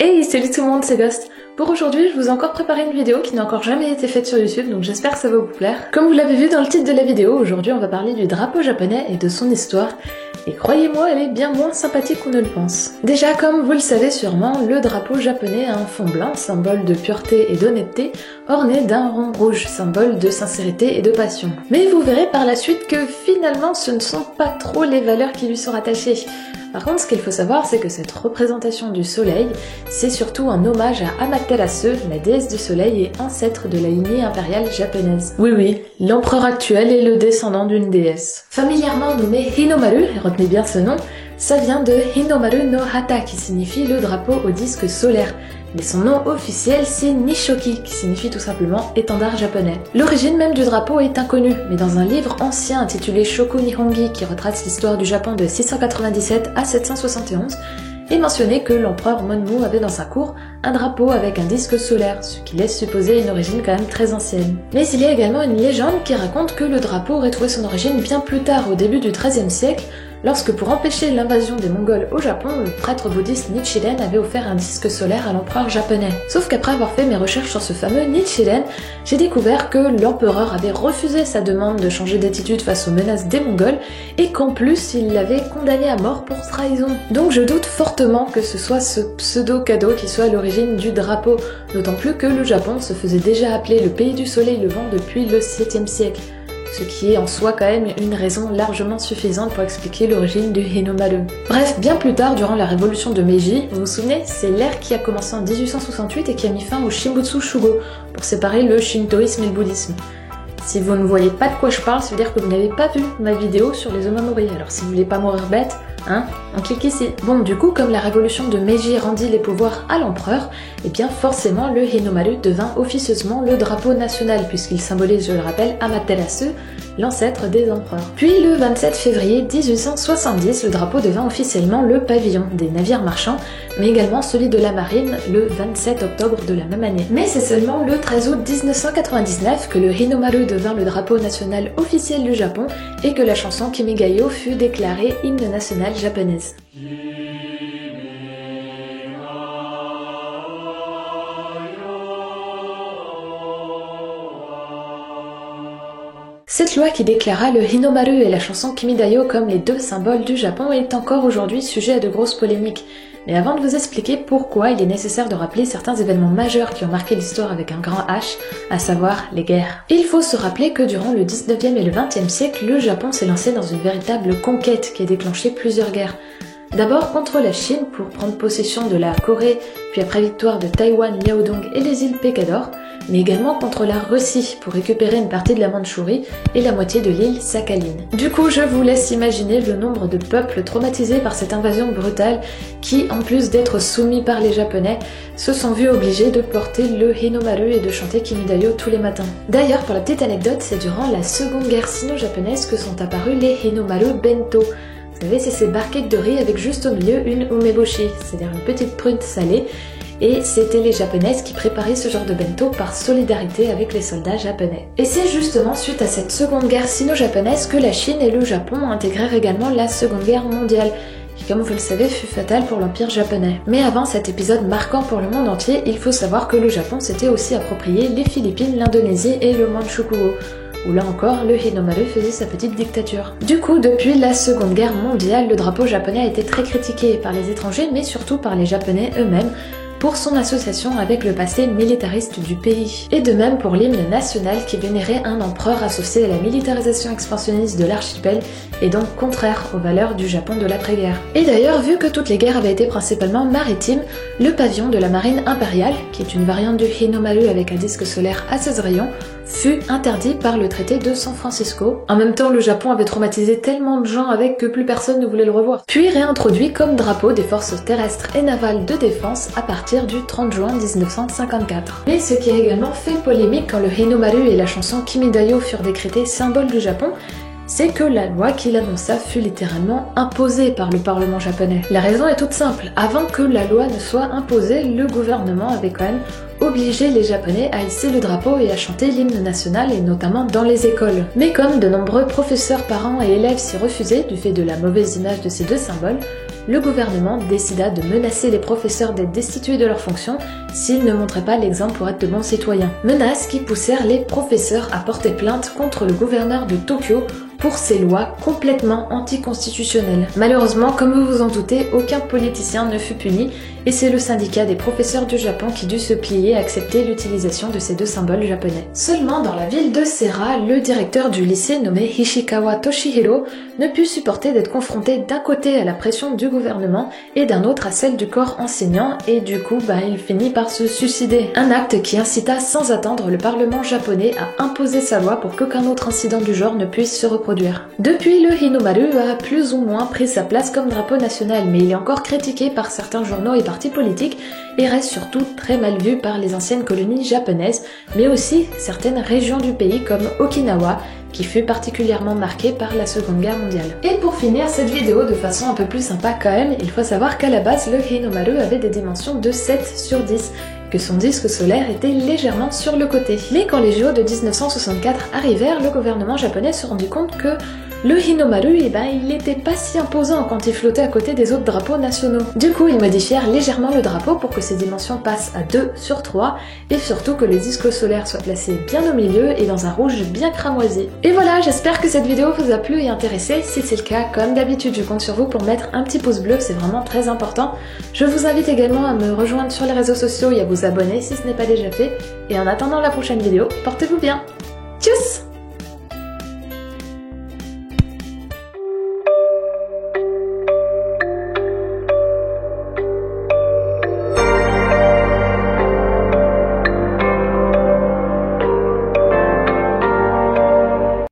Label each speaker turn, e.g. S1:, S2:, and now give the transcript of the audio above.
S1: Hey, salut tout le monde, c'est Ghost. Pour aujourd'hui, je vous ai encore préparé une vidéo qui n'a encore jamais été faite sur YouTube, donc j'espère que ça va vous plaire. Comme vous l'avez vu dans le titre de la vidéo, aujourd'hui on va parler du drapeau japonais et de son histoire. Et croyez-moi, elle est bien moins sympathique qu'on ne le pense. Déjà, comme vous le savez sûrement, le drapeau japonais a un fond blanc, symbole de pureté et d'honnêteté, orné d'un rond rouge, symbole de sincérité et de passion. Mais vous verrez par la suite que finalement ce ne sont pas trop les valeurs qui lui sont rattachées. Par contre, ce qu'il faut savoir, c'est que cette représentation du soleil, c'est surtout un hommage à Amaterasu, la déesse du soleil et ancêtre de la lignée impériale japonaise. Oui, l'empereur actuel est le descendant d'une déesse. Familièrement nommé Hinomaru, retenez bien ce nom, ça vient de Hinomaru no Hata qui signifie le drapeau au disque solaire. Mais son nom officiel c'est Nishoki, qui signifie tout simplement étendard japonais. L'origine même du drapeau est inconnue, mais dans un livre ancien intitulé Shoku Nihongi qui retrace l'histoire du Japon de 697 à 771, est mentionné que l'empereur Monmu avait dans sa cour un drapeau avec un disque solaire, ce qui laisse supposer une origine quand même très ancienne. Mais il y a également une légende qui raconte que le drapeau aurait trouvé son origine bien plus tard, au début du XIIIe siècle, lorsque pour empêcher l'invasion des Mongols au Japon, le prêtre bouddhiste Nichiren avait offert un disque solaire à l'empereur japonais. Sauf qu'après avoir fait mes recherches sur ce fameux Nichiren, j'ai découvert que l'empereur avait refusé sa demande de changer d'attitude face aux menaces des Mongols et qu'en plus il l'avait condamné à mort pour trahison. Donc je doute fortement que ce soit ce pseudo-cadeau qui soit à l'origine du drapeau, d'autant plus que le Japon se faisait déjà appeler le pays du soleil levant depuis le 7e siècle. Ce qui est en soi quand même une raison largement suffisante pour expliquer l'origine du Hinomaru. Bref, bien plus tard, durant la révolution de Meiji, vous vous souvenez, c'est l'ère qui a commencé en 1868 et qui a mis fin au Shimbutsu Shugo, pour séparer le shintoïsme et le bouddhisme. Si vous ne voyez pas de quoi je parle, ça veut dire que vous n'avez pas vu ma vidéo sur les omamori, alors si vous voulez pas mourir bête, on clique ici. Bon, du coup, comme la révolution de Meiji rendit les pouvoirs à l'empereur, et bien forcément le Hinomaru devint officieusement le drapeau national, puisqu'il symbolise, je le rappelle, Amaterasu, l'ancêtre des empereurs. Puis le 27 février 1870, le drapeau devint officiellement le pavillon des navires marchands, mais également celui de la marine le 27 octobre de la même année. Mais c'est seulement le 13 août 1999 que le Hinomaru devint le drapeau national officiel du Japon et que la chanson Kimigayo fut déclarée hymne national japonaise. Cette loi qui déclara le Hinomaru et la chanson Kimidayo comme les deux symboles du Japon est encore aujourd'hui sujet à de grosses polémiques. Mais avant de vous expliquer pourquoi, il est nécessaire de rappeler certains événements majeurs qui ont marqué l'histoire avec un grand H, à savoir les guerres. Il faut se rappeler que durant le 19e et le 20e siècle, le Japon s'est lancé dans une véritable conquête qui a déclenché plusieurs guerres. D'abord contre la Chine pour prendre possession de la Corée, puis après victoire de Taïwan, Liaodong et des îles Pékador, mais également contre la Russie pour récupérer une partie de la Mandchourie et la moitié de l'île Sakhaline. Du coup, je vous laisse imaginer le nombre de peuples traumatisés par cette invasion brutale qui, en plus d'être soumis par les Japonais, se sont vus obligés de porter le Hinomaru et de chanter Kimidayo tous les matins. D'ailleurs, pour la petite anecdote, c'est durant la seconde guerre sino-japonaise que sont apparus les Hinomaru Bento. Vous savez, c'est ces barquettes de riz avec juste au milieu une umeboshi, c'est-à-dire une petite prune salée, et c'était les japonaises qui préparaient ce genre de bento par solidarité avec les soldats japonais. Et c'est justement suite à cette seconde guerre sino-japonaise que la Chine et le Japon intégrèrent également la seconde guerre mondiale, qui comme vous le savez fut fatale pour l'empire japonais. Mais avant cet épisode marquant pour le monde entier, il faut savoir que le Japon s'était aussi approprié les Philippines, l'Indonésie et le Mandchoukou, où là encore, le Hinomaru faisait sa petite dictature. Du coup, depuis la Seconde Guerre mondiale, le drapeau japonais a été très critiqué par les étrangers, mais surtout par les Japonais eux-mêmes, pour son association avec le passé militariste du pays. Et de même pour l'hymne national qui vénérait un empereur associé à la militarisation expansionniste de l'archipel et donc contraire aux valeurs du Japon de l'après-guerre. Et d'ailleurs, vu que toutes les guerres avaient été principalement maritimes, le pavillon de la marine impériale, qui est une variante du Hinomaru avec un disque solaire à 16 rayons, fut interdit par le traité de San Francisco. En même temps, le Japon avait traumatisé tellement de gens avec que plus personne ne voulait le revoir. Puis réintroduit comme drapeau des forces terrestres et navales de défense à partir du 30 juin 1954. Mais ce qui a également fait polémique quand le Hinomaru et la chanson Kimidayo furent décrétés symboles du Japon, c'est que la loi qui l'annonça fut littéralement imposée par le Parlement japonais. La raison est toute simple, avant que la loi ne soit imposée, le gouvernement avait quand même obligé les Japonais à hisser le drapeau et à chanter l'hymne national, et notamment dans les écoles. Mais comme de nombreux professeurs, parents et élèves s'y refusaient du fait de la mauvaise image de ces deux symboles, le gouvernement décida de menacer les professeurs d'être destitués de leurs fonctions s'ils ne montraient pas l'exemple pour être de bons citoyens. Menaces qui poussèrent les professeurs à porter plainte contre le gouverneur de Tokyo pour ces lois complètement anticonstitutionnelles. Malheureusement, comme vous vous en doutez, aucun politicien ne fut puni et c'est le syndicat des professeurs du Japon qui dut se plier à accepter l'utilisation de ces deux symboles japonais. Seulement dans la ville de Sera, le directeur du lycée nommé Hishikawa Toshihiro ne put supporter d'être confronté d'un côté à la pression du gouvernement et d'un autre à celle du corps enseignant et du coup il finit par se suicider. Un acte qui incita sans attendre le parlement japonais à imposer sa loi pour qu'aucun autre incident du genre ne puisse se reproduire. Depuis, le Hinomaru a plus ou moins pris sa place comme drapeau national, mais il est encore critiqué par certains journaux et partis politiques et reste surtout très mal vu par les anciennes colonies japonaises, mais aussi certaines régions du pays comme Okinawa, qui fut particulièrement marquée par la Seconde Guerre mondiale. Et pour finir cette vidéo de façon un peu plus sympa quand même, il faut savoir qu'à la base, le Hinomaru avait des dimensions de 7/10, que son disque solaire était légèrement sur le côté. Mais quand les JO de 1964 arrivèrent, le gouvernement japonais se rendit compte que le Hinomaru, il n'était pas si imposant quand il flottait à côté des autres drapeaux nationaux. Du coup, ils modifièrent légèrement le drapeau pour que ses dimensions passent à 2/3 et surtout que le disque solaire soit placé bien au milieu et dans un rouge bien cramoisi. Et voilà, j'espère que cette vidéo vous a plu et intéressé. Si c'est le cas, comme d'habitude, je compte sur vous pour mettre un petit pouce bleu, c'est vraiment très important. Je vous invite également à me rejoindre sur les réseaux sociaux et à vous abonner si ce n'est pas déjà fait. Et en attendant la prochaine vidéo, portez-vous bien. Tchuss!